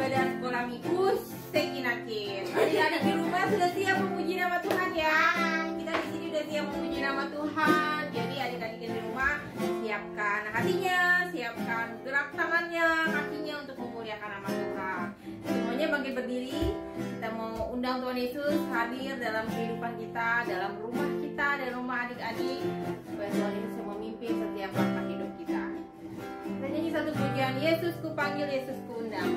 ibadah sekolah minggu Sekinakin. Adik-adik di rumah sudah siap memuji nama Tuhan ya? Kita di sini sudah siap memuji nama Tuhan. Jadi adik-adik di rumah siapkan hatinya, siapkan gerak tangannya, kakinya untuk memuliakan nama Tuhan. Semuanya bangkit berdiri. Kita mau undang Tuhan Yesus hadir dalam kehidupan kita, dalam rumah kita, dan rumah adik-adik, supaya Tuhan Yesus yang memimpin setiap langkah hidup kita. Kita nyanyi satu pujian, Yesus ku panggil, Yesus ku undang.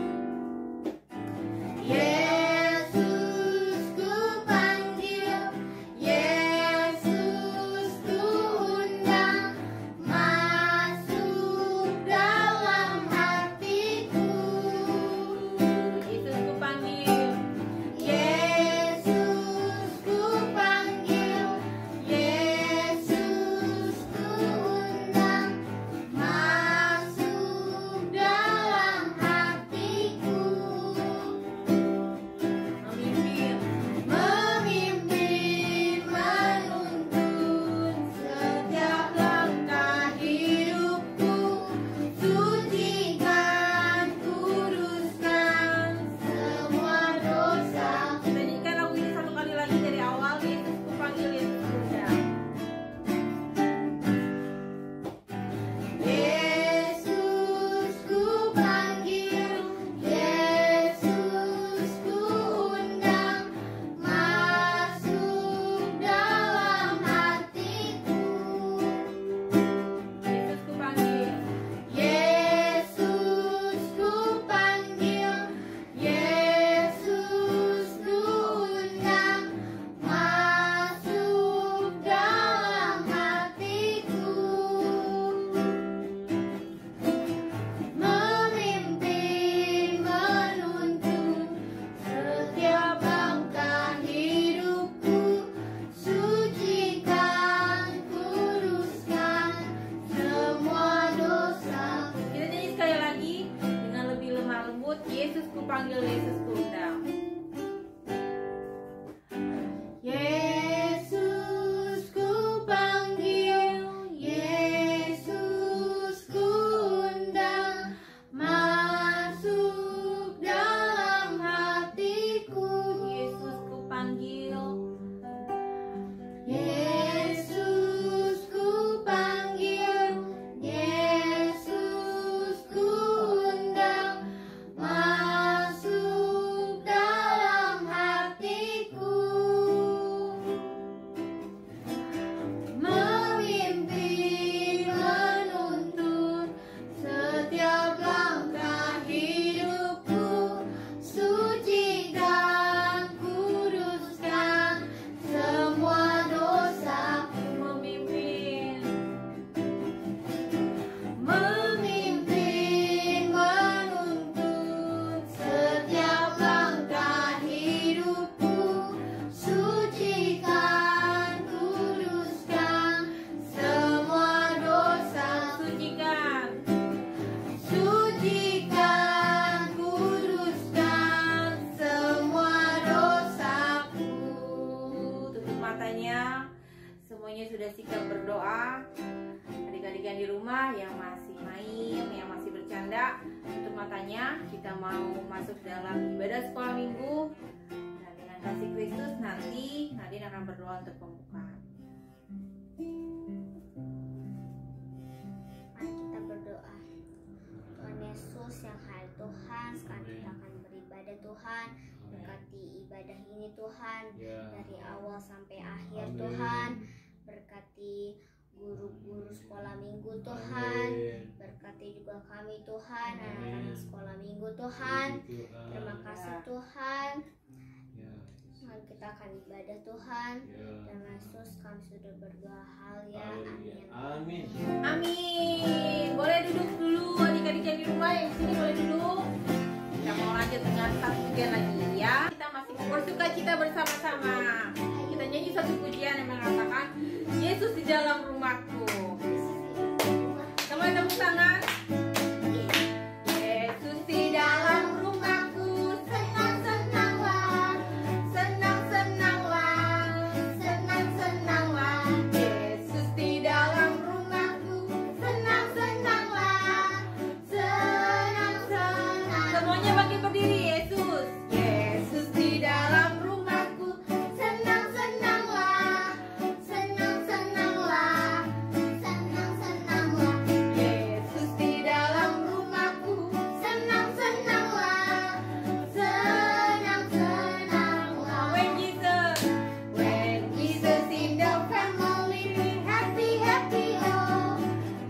Yesus ku panggil, Yesus ku undang, masuk dalam hatiku. Yesus ku panggil, Yesus ku panggil, Yesus ku undang, masuk dalam hatiku. Memimpin, menuntun setiap langkah hidupku, sucikan, kuduskan semua dosa. kita nyanyikan lagu ini satu kali lagi dari awal. Yesus ku panggil, Yesus ku undang. Yesus ku panggil, Yesus ku undang, masuk dalam hatiku. Yesus ku panggil, Yesus ku panggil, Yesus ku undang, masuk dalam hatiku. Memimpin, menuntun setiap langkah hidupku, sucikan, kuduskan semua dosa. kita nyanyi sekali lagi dengan lebih lemah lembut. Yesus ku panggil, Yesus ku undang. Yesus ku panggil, Yesus ku undang, masuk dalam hatiku. Yesus ku panggil, Yesus ku panggil, Yesus ku undang, masuk dalam hatiku. Memimpin, menuntun setiap langkah hidupku, sucikan, kuduskan semua dosaku. memimpin. Memimpin, menuntun setiap langkah hidupku, sucikan, kuduskan semua dosa. Sucikan, Sucikan, kuduskan semua dosaku. tutup matanya. Semuanya sudah siap berdoa. Adik-adik yang di rumah yang masih main, yang masih bercanda, tutup matanya. Kita mau masuk dalam ibadah sekolah minggu. Dan dengan kasih Kristus nanti Nadine akan berdoa untuk pembukaan. Mari kita berdoa. Tuhan Yesus yang hai Tuhan, sekarang kita akan beribadah Tuhan. Berkati ibadah ini Tuhan, dari awal sampai akhir Tuhan. Berkati guru-guru sekolah minggu Tuhan. Berkati juga kami Tuhan, anak-anak sekolah minggu Tuhan. Terima kasih Tuhan. Mari kita akan ibadah Tuhan. Dan Yesus kami sudah berdoa hal ya. Amin. Amin. Amin. Boleh duduk dulu adik-adik yang di rumah, yang di sini boleh duduk. Kita mau lanjut dengan satu pujian lagi ya. Kita masih mau bersuka cita bersama-sama. Kita nyanyi satu pujian yang mengatakan Yesus di dalam rumahku. Sama tepuk tangan. Yesus di dalam rumahku, Senang-senanglah, senang-senanglah, senang-senanglah. Yesus di dalam rumahku. Senang-senanglah, senang-senang. Semuanya makin berdiri. Yesus, Yesus di dalam rumahku. Senang-senanglah, senang-senanglah, senang-senanglah. Yesus di dalam rumahku. Senang-senanglah, senang-senanglah. When Jesus in the family. Happy, happy, oh,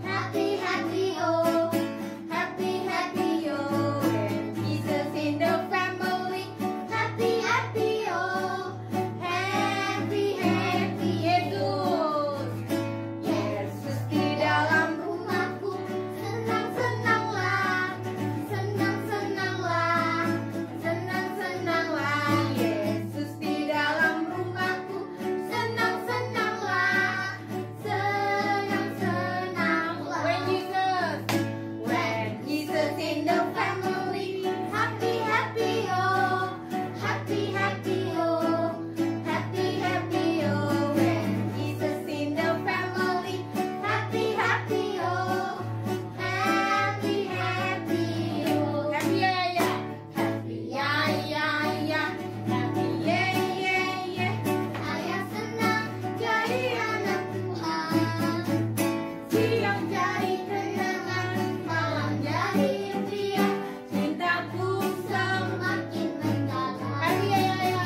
happy, happy, oh, happy, happy, oh. When Jesus in the family. Happy, happy, oh, happy, happy, Yesus, Yesus di dalam rumahku. Senang-senanglah, senang-senanglah, senang-senanglah. Yesus di dalam rumahku. Senang-senanglah, senang-senanglah. When Jesus in the family. Happy, happy, oh, happy, happy, oh, happy, happy, oh. When Jesus in the family. Happy, happy, oh, happy, happy, oh. Happy ya ya. Happy, Ya ya ya. Happy ye ye ye. saya senang jadi anak Tuhan. Siang jadi Kenangan, malam jadi impian, cintaku semakin mendalam. Happy ya ya ya.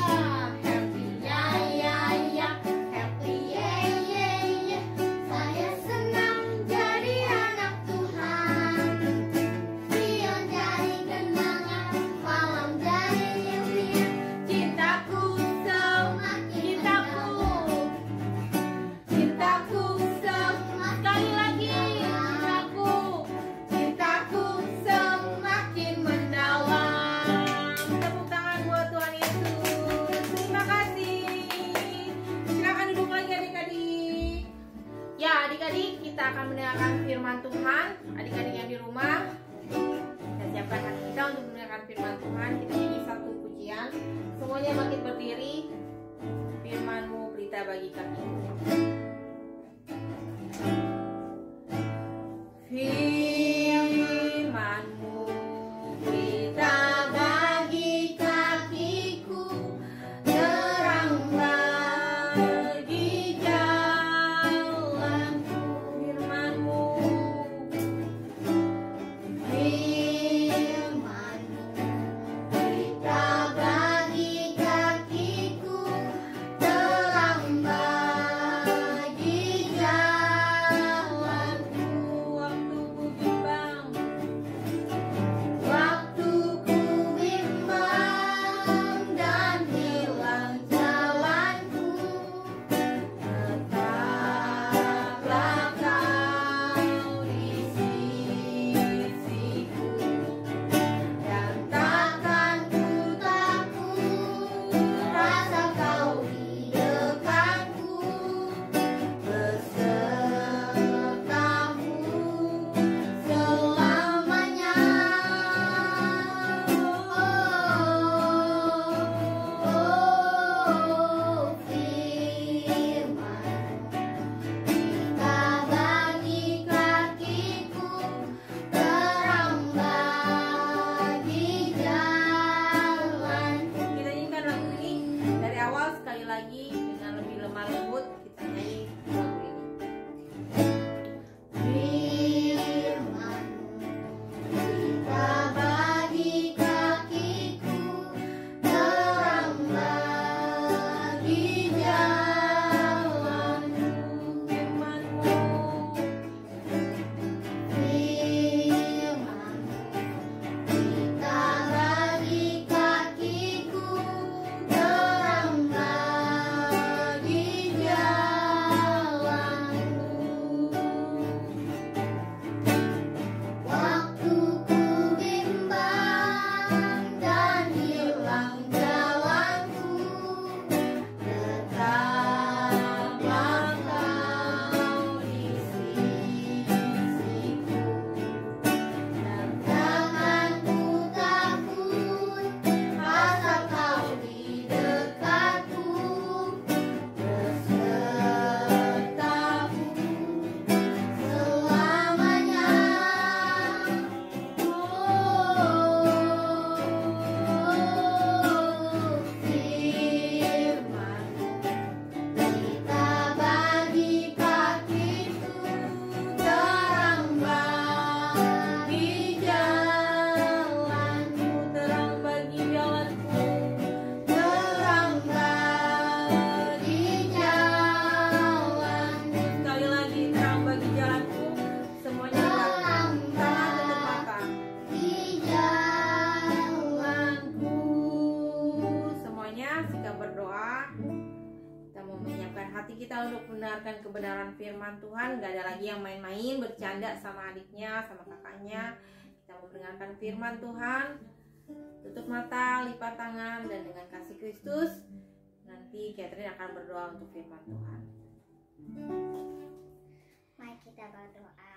Happy ya ya ya. Happy, yeah, yeah, yeah. Saya senang jadi anak Tuhan. Siang jadi kenangan, malam jadi impian, Cintaku semakin mendalam. Cintaku sekali lagi. Cintaku semakin mendalam. Tepuk tangan buat Tuhan Yesus. Terima kasih. Silakan duduk lagi adik-adik. Ya adik-adik, kita akan mendengarkan firman Tuhan. Adik-adik yang di rumah, kita siapkan hati kita untuk mendengarkan firman Tuhan. Kita nyanyi satu pujian. Semuanya makin berdiri. Firman-Mu berita bagi kami. Firman-Mu berita bagi kakiku, terang bagi jalanku. Firman-Mu, Firman-Mu berita bagi kakiku, kita untuk mendengarkan kebenaran firman Tuhan. Gak ada lagi yang main-main, bercanda sama adiknya, sama kakaknya. Kita mau mendengarkan firman Tuhan. Tutup mata, lipat tangan, dan dengan kasih Kristus nanti Catherine akan berdoa untuk firman Tuhan. Mari kita berdoa.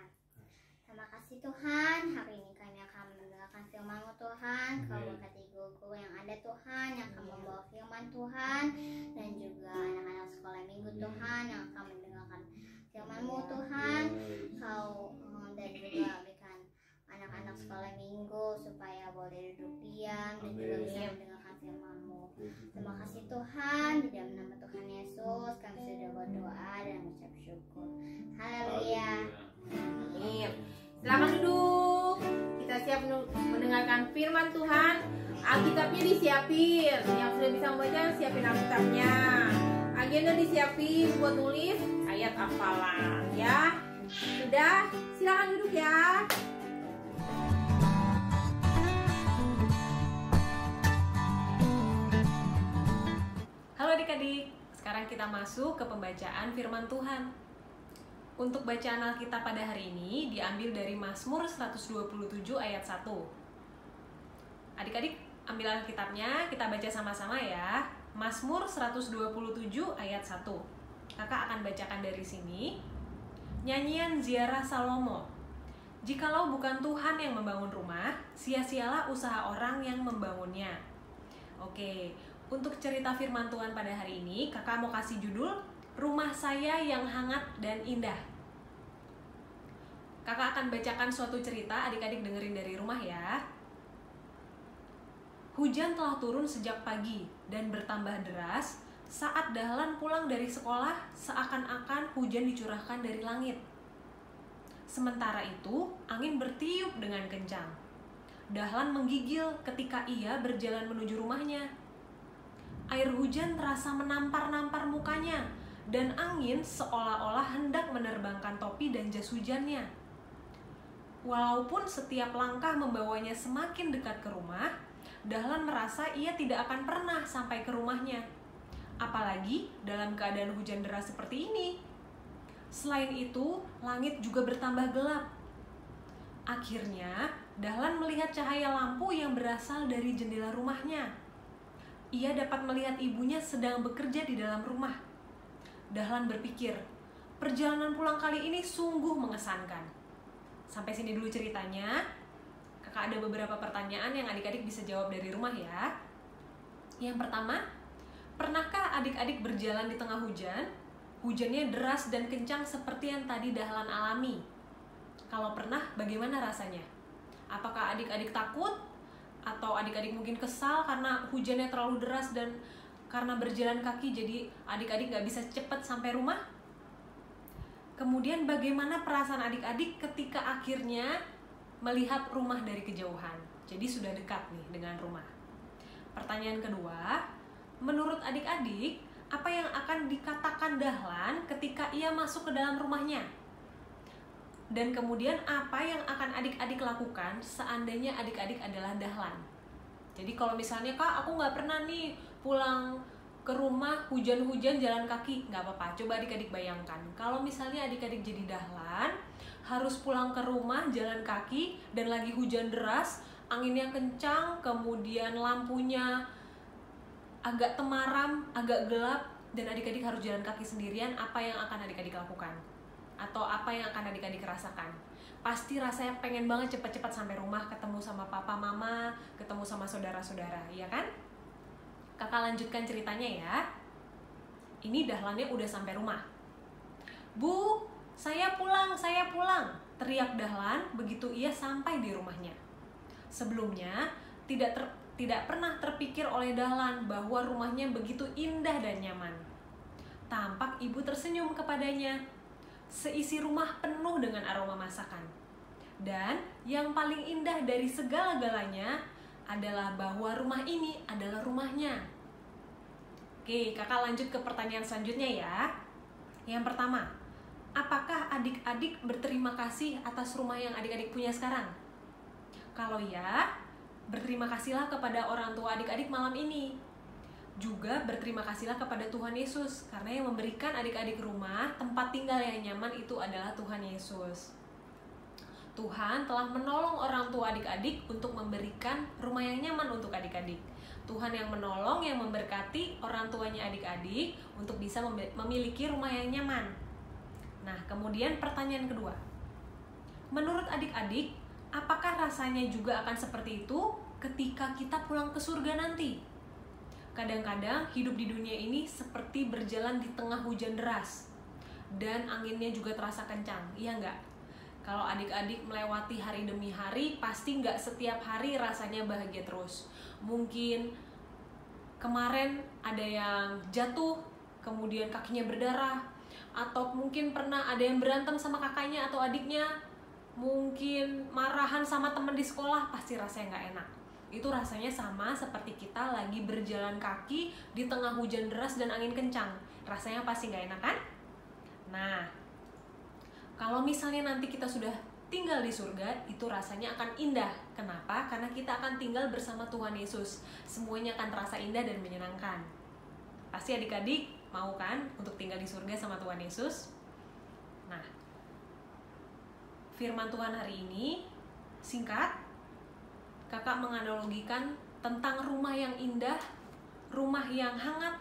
Terima kasih Tuhan, hari ini kami akan mendengarkan firman-Mu Tuhan. Kau berkati guru-guru yang ada Tuhan, yang akan membawa firman Tuhan, dan juga anak-anak sekolah minggu Tuhan yang akan mendengarkan firman-Mu Tuhan. Kau dan juga berikan anak-anak sekolah minggu supaya boleh duduk diam dan juga bisa mendengarkan firman-Mu. Terima kasih Tuhan, di dalam nama Tuhan Yesus kami sudah berdoa dan mengucap syukur. Haleluya. Amin. Silakan duduk. Kita siap mendengarkan firman Tuhan. Alkitabnya disiapin. Yang sudah bisa membaca siapin Alkitabnya. Agenda disiapin buat nulis ayat hafalan ya. Sudah, silakan duduk ya. Halo adik-adik, sekarang kita masuk ke pembacaan firman Tuhan. Untuk bacaan Alkitab pada hari ini diambil dari Mazmur 127 ayat 1. Adik-adik ambil Alkitabnya, kita baca sama-sama ya. Mazmur 127 ayat 1. Kakak akan bacakan dari sini. Nyanyian Ziarah Salomo. Jikalau bukan Tuhan yang membangun rumah, sia-sialah usaha orang yang membangunnya. Oke, untuk cerita firman Tuhan pada hari ini, kakak mau kasih judul Rumah Saya yang Hangat dan Indah. Kakak akan bacakan suatu cerita, adik-adik dengerin dari rumah ya. Hujan telah turun sejak pagi dan bertambah deras. Saat Dahlan pulang dari sekolah, seakan-akan hujan dicurahkan dari langit. Sementara itu, angin bertiup dengan kencang. Dahlan menggigil ketika ia berjalan menuju rumahnya. Air hujan terasa menampar-nampar mukanya, dan angin seolah-olah hendak menerbangkan topi dan jas hujannya. Walaupun setiap langkah membawanya semakin dekat ke rumah, Dahlan merasa ia tidak akan pernah sampai ke rumahnya. Apalagi dalam keadaan hujan deras seperti ini. Selain itu, langit juga bertambah gelap. Akhirnya, Dahlan melihat cahaya lampu yang berasal dari jendela rumahnya. Ia dapat melihat ibunya sedang bekerja di dalam rumah. Dahlan berpikir, perjalanan pulang kali ini sungguh mengesankan. Sampai sini dulu ceritanya. Kakak ada beberapa pertanyaan yang adik-adik bisa jawab dari rumah ya. Yang pertama, pernahkah adik-adik berjalan di tengah hujan? Hujannya deras dan kencang seperti yang tadi Dahlan alami. Kalau pernah, bagaimana rasanya? Apakah adik-adik takut? Atau adik-adik mungkin kesal karena hujannya terlalu deras dan karena berjalan kaki jadi adik-adik gak bisa cepat sampai rumah? Kemudian bagaimana perasaan adik-adik ketika akhirnya melihat rumah dari kejauhan? Jadi sudah dekat nih dengan rumah. Pertanyaan kedua, menurut adik-adik, apa yang akan dikatakan Dahlan ketika ia masuk ke dalam rumahnya? Dan kemudian apa yang akan adik-adik lakukan seandainya adik-adik adalah Dahlan? Jadi kalau misalnya, Kak, aku nggak pernah nih pulang ke rumah hujan-hujan jalan kaki, nggak apa-apa. Coba adik-adik bayangkan, kalau misalnya adik-adik jadi Dahlan, harus pulang ke rumah jalan kaki dan lagi hujan deras, anginnya kencang, kemudian lampunya agak temaram, agak gelap, dan adik-adik harus jalan kaki sendirian, apa yang akan adik-adik lakukan? Atau apa yang akan adik-adik rasakan? Pasti rasanya pengen banget cepat-cepat sampai rumah, ketemu sama papa, mama, ketemu sama saudara-saudara, iya kan? Kakak lanjutkan ceritanya ya. Ini Dahlannya udah sampai rumah. Bu, saya pulang, teriak Dahlan begitu ia sampai di rumahnya. Sebelumnya, tidak pernah terpikir oleh Dahlan bahwa rumahnya begitu indah dan nyaman. Tampak ibu tersenyum kepadanya. Seisi rumah penuh dengan aroma masakan. Dan yang paling indah dari segala-galanya adalah bahwa rumah ini adalah rumahnya. Oke, kakak lanjut ke pertanyaan selanjutnya ya. Yang pertama, apakah adik-adik berterima kasih atas rumah yang adik-adik punya sekarang? Kalau ya, berterima kasihlah kepada orang tua adik-adik malam ini. juga berterima kasihlah kepada Tuhan Yesus, karena yang memberikan adik-adik rumah tempat tinggal yang nyaman itu adalah Tuhan Yesus. Tuhan telah menolong orang tua adik-adik untuk memberikan rumah yang nyaman untuk adik-adik. Tuhan yang menolong, yang memberkati orang tuanya adik-adik untuk bisa memiliki rumah yang nyaman. Nah, kemudian pertanyaan kedua. Menurut adik-adik, apakah rasanya juga akan seperti itu ketika kita pulang ke surga nanti? Kadang-kadang hidup di dunia ini seperti berjalan di tengah hujan deras dan anginnya juga terasa kencang, iya nggak? Kalau adik-adik melewati hari demi hari, pasti nggak setiap hari rasanya bahagia terus. Mungkin kemarin ada yang jatuh, kemudian kakinya berdarah, atau mungkin pernah ada yang berantem sama kakaknya atau adiknya, mungkin marahan sama teman di sekolah, pasti rasanya nggak enak. Itu rasanya sama seperti kita lagi berjalan kaki di tengah hujan deras dan angin kencang. Rasanya pasti nggak enak kan? Nah, kalau misalnya nanti kita sudah tinggal di surga, itu rasanya akan indah. Kenapa? Karena kita akan tinggal bersama Tuhan Yesus. Semuanya akan terasa indah dan menyenangkan. Pasti adik-adik mau kan untuk tinggal di surga sama Tuhan Yesus? Nah, firman Tuhan hari ini singkat. Kakak menganalogikan tentang rumah yang indah, rumah yang hangat,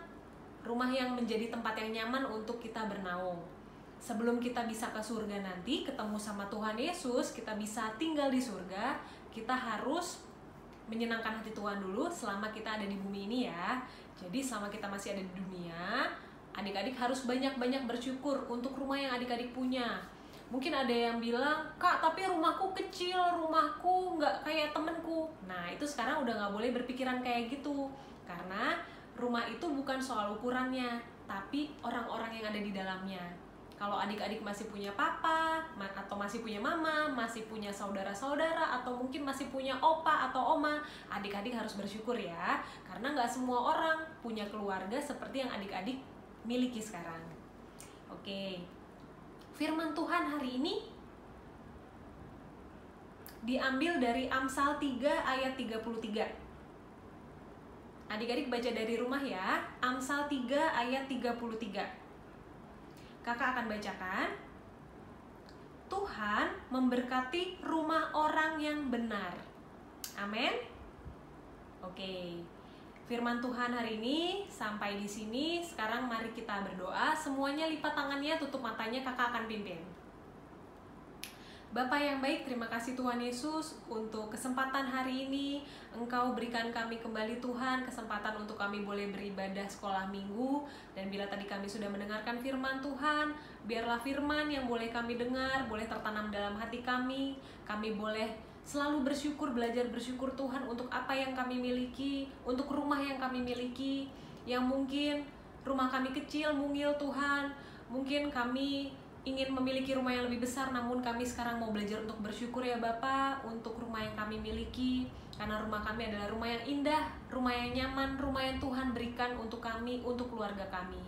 rumah yang menjadi tempat yang nyaman untuk kita bernaung. Sebelum kita bisa ke surga nanti, ketemu sama Tuhan Yesus, kita bisa tinggal di surga, kita harus menyenangkan hati Tuhan dulu selama kita ada di bumi ini ya. Jadi selama kita masih ada di dunia, adik-adik harus banyak-banyak bersyukur untuk rumah yang adik-adik punya. Mungkin ada yang bilang, Kak, tapi rumahku kecil, rumahku nggak kayak temenku. Nah, itu sekarang udah nggak boleh berpikiran kayak gitu. Karena rumah itu bukan soal ukurannya, tapi orang-orang yang ada di dalamnya. Kalau adik-adik masih punya papa, atau masih punya mama, masih punya saudara-saudara, atau mungkin masih punya opa atau oma, adik-adik harus bersyukur ya. Karena nggak semua orang punya keluarga seperti yang adik-adik miliki sekarang. Oke. Firman Tuhan hari ini diambil dari Amsal 3 ayat 33. Adik-adik baca dari rumah ya. Amsal 3 ayat 33. Kakak akan bacakan. Tuhan memberkati rumah orang yang benar. Amin. Oke. Firman Tuhan hari ini sampai di sini. Sekarang mari kita berdoa. Semuanya lipat tangannya, tutup matanya, kakak akan pimpin. Bapa yang baik, terima kasih Tuhan Yesus untuk kesempatan hari ini. Engkau berikan kami kembali Tuhan kesempatan untuk kami boleh beribadah sekolah minggu. Dan bila tadi kami sudah mendengarkan firman Tuhan, biarlah firman yang boleh kami dengar boleh tertanam dalam hati kami. Kami boleh selalu bersyukur, belajar bersyukur Tuhan untuk apa yang kami miliki, untuk rumah yang kami miliki, yang mungkin rumah kami kecil, mungil Tuhan. Mungkin kami ingin memiliki rumah yang lebih besar, namun kami sekarang mau belajar untuk bersyukur ya Bapa untuk rumah yang kami miliki. Karena rumah kami adalah rumah yang indah, rumah yang nyaman, rumah yang Tuhan berikan untuk kami, untuk keluarga kami.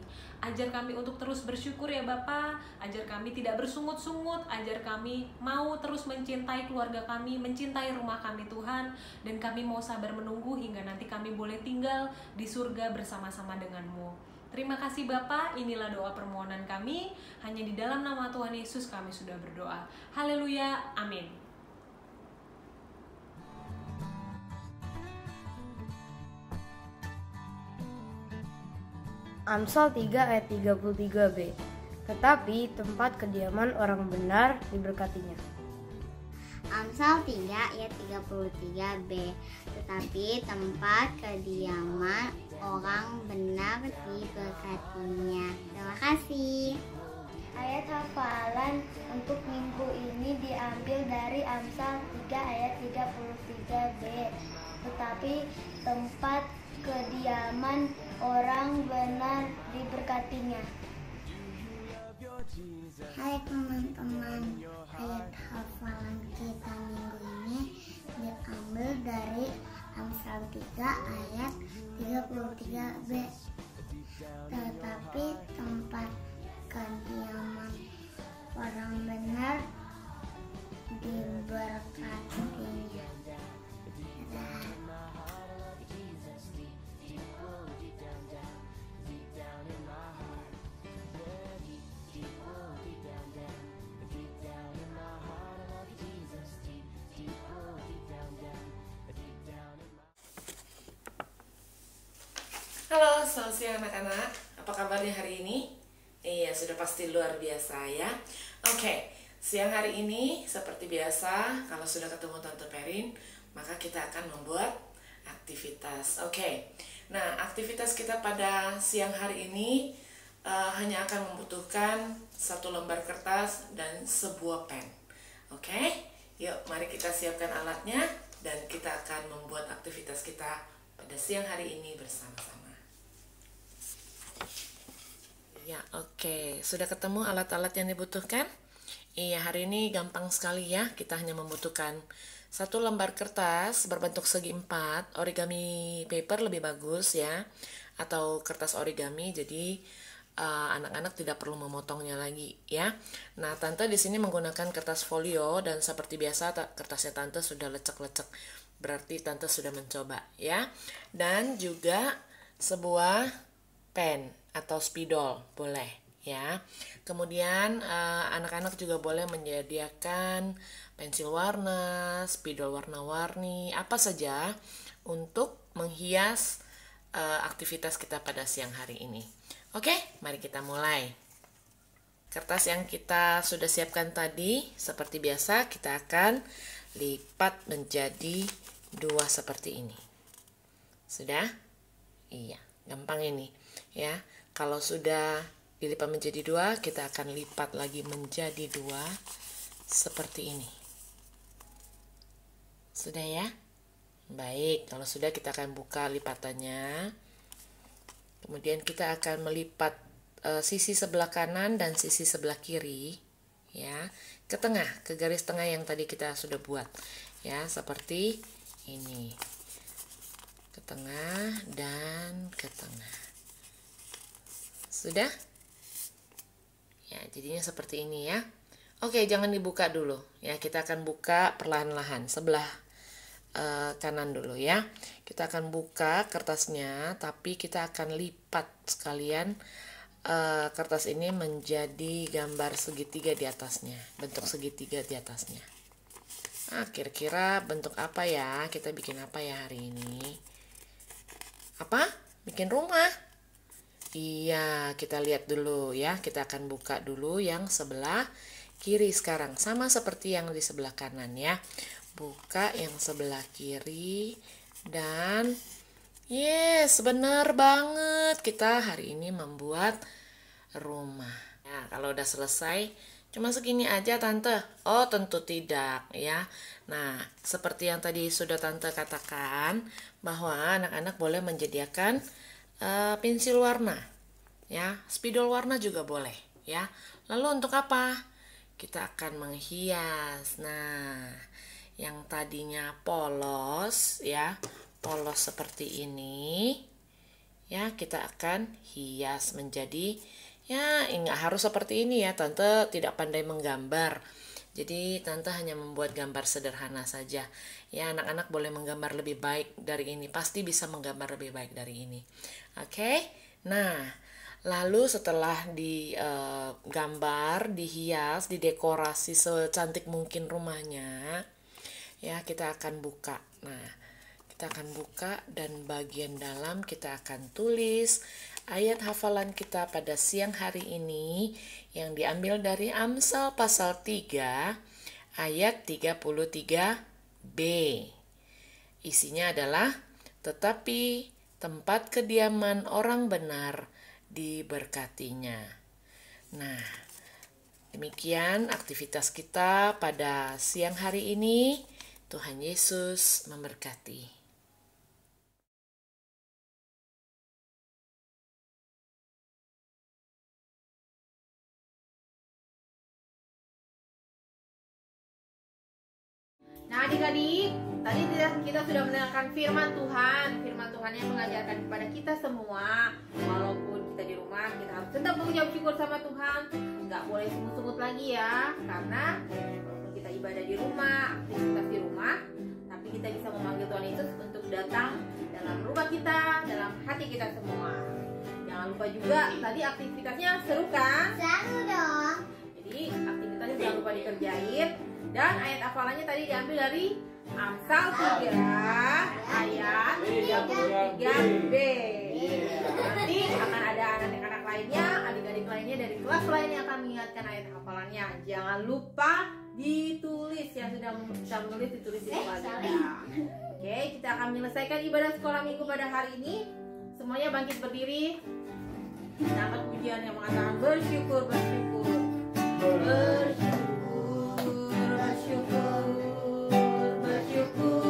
Ajar kami untuk terus bersyukur ya Bapa, ajar kami tidak bersungut-sungut, ajar kami mau terus mencintai keluarga kami, mencintai rumah kami Tuhan, dan kami mau sabar menunggu hingga nanti kami boleh tinggal di surga bersama-sama dengan-Mu. Terima kasih Bapa, inilah doa permohonan kami, hanya di dalam nama Tuhan Yesus kami sudah berdoa. Haleluya, amin. Amsal 3 ayat 33b. Tetapi tempat kediaman orang benar diberkatinya. Amsal 3 ayat 33b. Tetapi tempat kediaman orang benar diberkatinya. Terima kasih. Ayat hafalan untuk minggu ini diambil dari Amsal 3 ayat 33b. Tetapi tempat kediaman orang benar diberkatinya. Hai teman-teman, ayat hafalan kita minggu ini diambil dari Amsal 3 ayat 33b. Tetapi tempat kediaman orang benar diberkatinya. Halo, selamat siang anak-anak. Apa kabarnya hari ini? Iya, sudah pasti luar biasa ya. Oke, siang hari ini seperti biasa, kalau sudah ketemu Tante Perin, maka kita akan membuat aktivitas. Oke, nah aktivitas kita pada siang hari ini hanya akan membutuhkan 1 lembar kertas dan sebuah pen. Oke, yuk mari kita siapkan alatnya dan kita akan membuat aktivitas kita pada siang hari ini bersama-sama. Ya, oke. Sudah ketemu alat-alat yang dibutuhkan? Iya, hari ini gampang sekali ya. Kita hanya membutuhkan 1 lembar kertas berbentuk segi 4, origami paper lebih bagus ya, atau kertas origami, jadi anak-anak tidak perlu memotongnya lagi ya. Nah, Tante di sini menggunakan kertas folio dan seperti biasa kertasnya Tante sudah lecek-lecek. Berarti Tante sudah mencoba ya. Dan juga sebuah pen atau spidol boleh ya. Kemudian anak-anak juga boleh menyediakan pensil warna, spidol warna-warni, apa saja untuk menghias aktivitas kita pada siang hari ini. Oke, mari kita mulai. Kertas yang kita sudah siapkan tadi, seperti biasa kita akan lipat menjadi 2 seperti ini. Sudah? Iya, gampang ini ya. Kalau sudah dilipat menjadi 2, kita akan lipat lagi menjadi 2 seperti ini. Sudah ya? Baik, kalau sudah kita akan buka lipatannya. Kemudian kita akan melipat sisi sebelah kanan dan sisi sebelah kiri ya, ke tengah, ke garis tengah yang tadi kita sudah buat ya, seperti ini. Ke tengah dan ke tengah. Sudah? Ya, jadinya seperti ini ya. Oke, jangan dibuka dulu ya. Kita akan buka perlahan-lahan sebelah kanan dulu ya. Kita akan buka kertasnya, tapi kita akan lipat sekalian kertas ini menjadi gambar segitiga di atasnya, bentuk segitiga di atasnya. Nah, kira-kira bentuk apa ya? Kita bikin apa ya hari ini? Apa? Bikin rumah? Iya, kita lihat dulu ya. Kita akan buka dulu yang sebelah kiri sekarang, sama seperti yang di sebelah kanan ya. Buka yang sebelah kiri dan yes, benar banget, kita hari ini membuat rumah. Nah, kalau udah selesai, cuma segini aja Tante? Oh, tentu tidak ya. Nah, seperti yang tadi sudah Tante katakan, bahwa anak-anak boleh menyediakan pensil warna ya, spidol warna juga boleh ya. Lalu untuk apa? Kita akan menghias. Nah, yang tadinya polos ya, polos seperti ini ya, kita akan hias menjadi ya, nggak harus seperti ini ya. Tante tidak pandai menggambar, jadi Tante hanya membuat gambar sederhana saja ya. Anak-anak boleh menggambar lebih baik dari ini, pasti bisa menggambar lebih baik dari ini. Oke, nah lalu setelah digambar, dihias, didekorasi secantik mungkin rumahnya ya, kita akan buka. Nah, kita akan buka dan bagian dalam kita akan tulis ayat hafalan kita pada siang hari ini yang diambil dari Amsal pasal 3 ayat 33b. Isinya adalah, tetapi tempat kediaman orang benar diberkatinya. Nah, demikian aktivitas kita pada siang hari ini. Tuhan Yesus memberkati. Nah, adik-adik, tadi kita sudah mendengarkan firman Tuhan. Firman Tuhan yang mengajarkan kepada kita semua, walaupun kita di rumah, kita harus tetap mengucap syukur sama Tuhan. Nggak boleh sungut-sungut lagi ya, karena walaupun kita ibadah di rumah, aktivitas di rumah, tapi kita bisa memanggil Tuhan Yesus untuk datang dalam rumah kita, dalam hati kita semua. Jangan lupa juga, tadi aktivitasnya seru kan? Seru dong. Jadi aktivitasnya jangan lupa dikerjain. Dan ayat hafalannya tadi diambil dari Amsal 3 ayat 33b. akan mengingatkan ayat hafalannya. Jangan lupa ditulis, yang sudah bisa menulis ditulis di wadah. Oke, kita akan menyelesaikan ibadah sekolah minggu pada hari ini. Semuanya bangkit berdiri. Kita angkat pujian yang mengatakan bersyukur, bersyukur, bersyukur, bersyukur, bersyukur.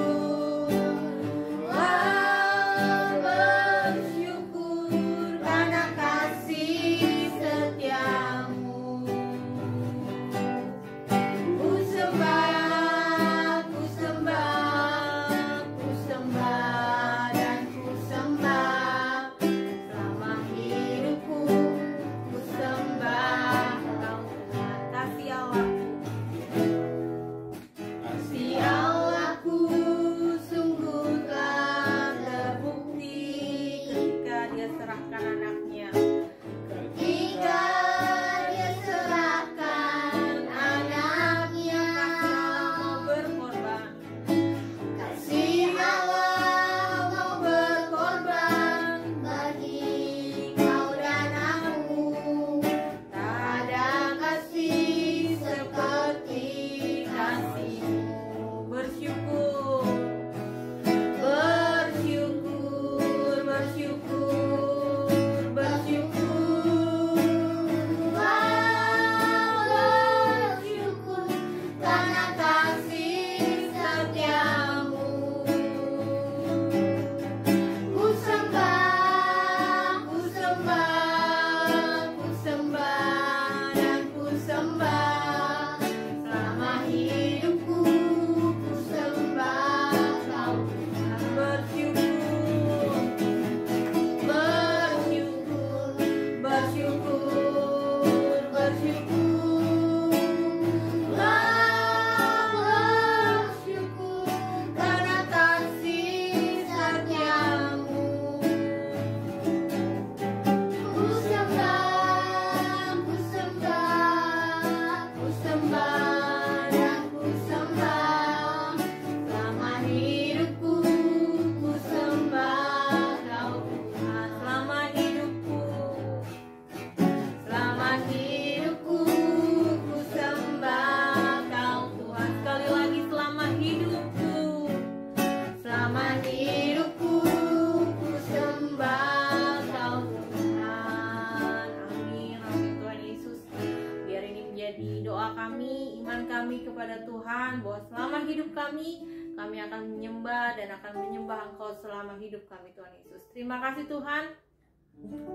Kami akan menyembah dan akan menyembah Engkau selama hidup kami, Tuhan Yesus. Terima kasih Tuhan.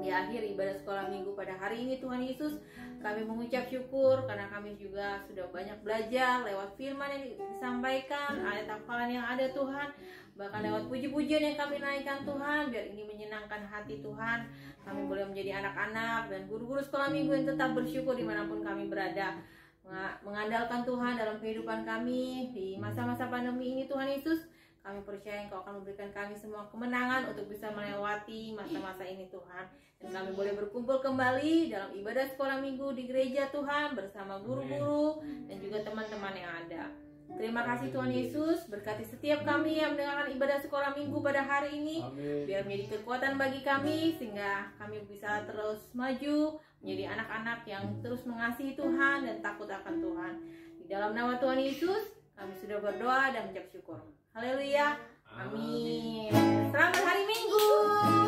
Di akhir ibadah sekolah minggu pada hari ini, Tuhan Yesus, kami mengucap syukur karena kami juga sudah banyak belajar lewat firman yang disampaikan, ayat hafalan yang ada Tuhan, bahkan lewat puji-pujian yang kami naikkan Tuhan. Biar ini menyenangkan hati Tuhan. Kami boleh menjadi anak-anak dan guru-guru sekolah minggu yang tetap bersyukur dimanapun kami berada, mengandalkan Tuhan dalam kehidupan kami di masa-masa pandemi ini. Tuhan Yesus, kami percaya Engkau akan memberikan kami semua kemenangan untuk bisa melewati masa-masa ini Tuhan. Dan kami boleh berkumpul kembali dalam ibadah sekolah minggu di gereja Tuhan bersama guru-guru dan juga teman-teman yang ada. Terima kasih Tuhan Yesus, berkati setiap kami yang mendengarkan ibadah sekolah minggu pada hari ini. Biar menjadi kekuatan bagi kami sehingga kami bisa terus maju menjadi anak-anak yang terus mengasihi Tuhan dan takut akan Tuhan. Di dalam nama Tuhan Yesus kami sudah berdoa dan mengucap syukur. Haleluya. Amin. Selamat hari Minggu.